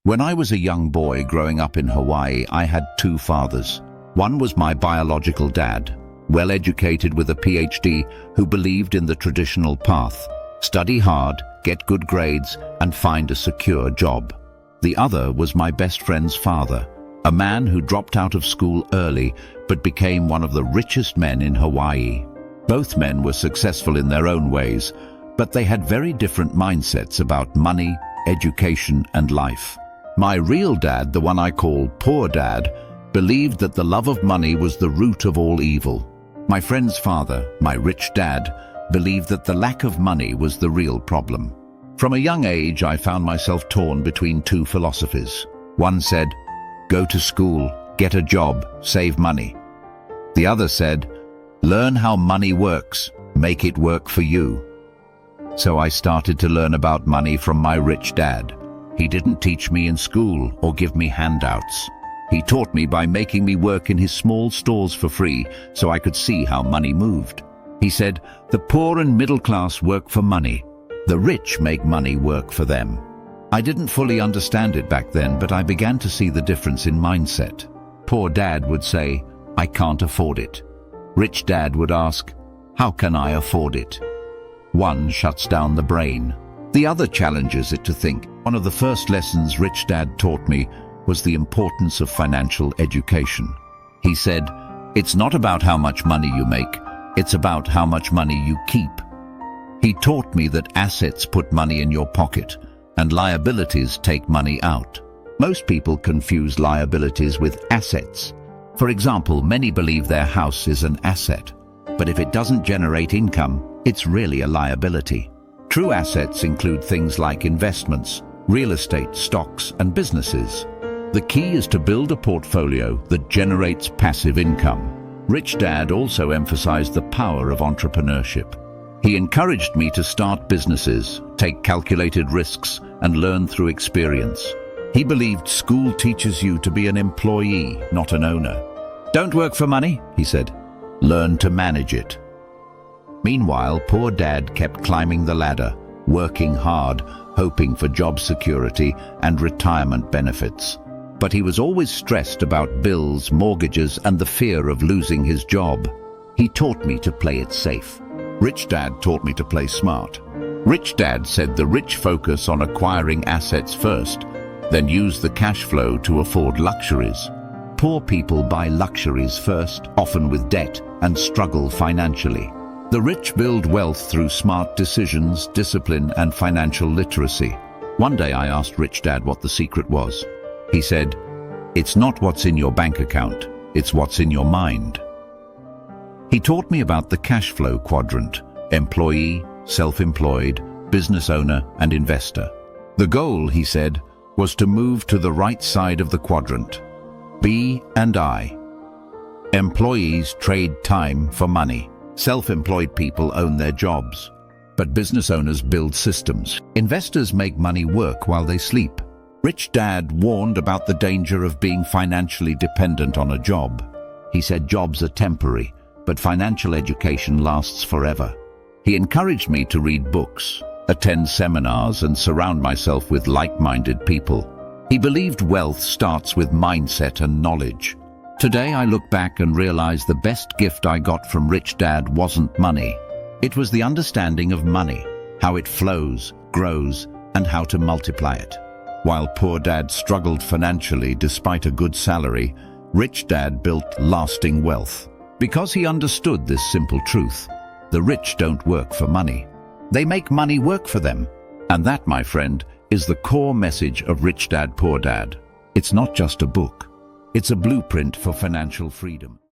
When I was a young boy growing up in Hawaii, I had two fathers. One was my biological dad, well-educated with a PhD, who believed in the traditional path: study hard, get good grades, and find a secure job. The other was my best friend's father, a man who dropped out of school early but became one of the richest men in Hawaii. Both men were successful in their own ways, but they had very different mindsets about money, education, and life. My real dad, the one I call Poor Dad, believed that the love of money was the root of all evil. My friend's father, my rich dad, believed that the lack of money was the real problem. From a young age, I found myself torn between two philosophies. One said, go to school, get a job, save money. The other said, learn how money works, make it work for you. So I started to learn about money from my rich dad. He didn't teach me in school or give me handouts. He taught me by making me work in his small stores for free so I could see how money moved. He said, the poor and middle class work for money. The rich make money work for them. I didn't fully understand it back then, but I began to see the difference in mindset. Poor Dad would say, I can't afford it. Rich Dad would ask, how can I afford it? One shuts down the brain. The other challenges it to think. One of the first lessons Rich Dad taught me was the importance of financial education. He said, it's not about how much money you make, it's about how much money you keep. He taught me that assets put money in your pocket and liabilities take money out. Most people confuse liabilities with assets. For example, many believe their house is an asset, but if it doesn't generate income, it's really a liability. True assets include things like investments, real estate, stocks, and businesses. The key is to build a portfolio that generates passive income. Rich Dad also emphasized the power of entrepreneurship. He encouraged me to start businesses, take calculated risks, and learn through experience. He believed school teaches you to be an employee, not an owner. Don't work for money, he said. Learn to manage it. Meanwhile, Poor Dad kept climbing the ladder, working hard, hoping for job security and retirement benefits. But he was always stressed about bills, mortgages, and the fear of losing his job. He taught me to play it safe. Rich Dad taught me to play smart. Rich Dad said the rich focus on acquiring assets first, then use the cash flow to afford luxuries. Poor people buy luxuries first, often with debt, and struggle financially. The rich build wealth through smart decisions, discipline, and financial literacy. One day I asked Rich Dad what the secret was. He said, it's not what's in your bank account, it's what's in your mind. He taught me about the cash flow quadrant: employee, self-employed, business owner, and investor. The goal, he said, was to move to the right side of the quadrant. B and I. Employees trade time for money. Self-employed people own their jobs, but business owners build systems. Investors make money work while they sleep. Rich Dad warned about the danger of being financially dependent on a job. He said jobs are temporary, but financial education lasts forever. He encouraged me to read books, attend seminars, and surround myself with like-minded people. He believed wealth starts with mindset and knowledge. Today I look back and realize the best gift I got from Rich Dad wasn't money. It was the understanding of money, how it flows, grows, and how to multiply it. While Poor Dad struggled financially despite a good salary, Rich Dad built lasting wealth. Because he understood this simple truth: the rich don't work for money. They make money work for them. And that, my friend, is the core message of Rich Dad, Poor Dad. It's not just a book. It's a blueprint for financial freedom.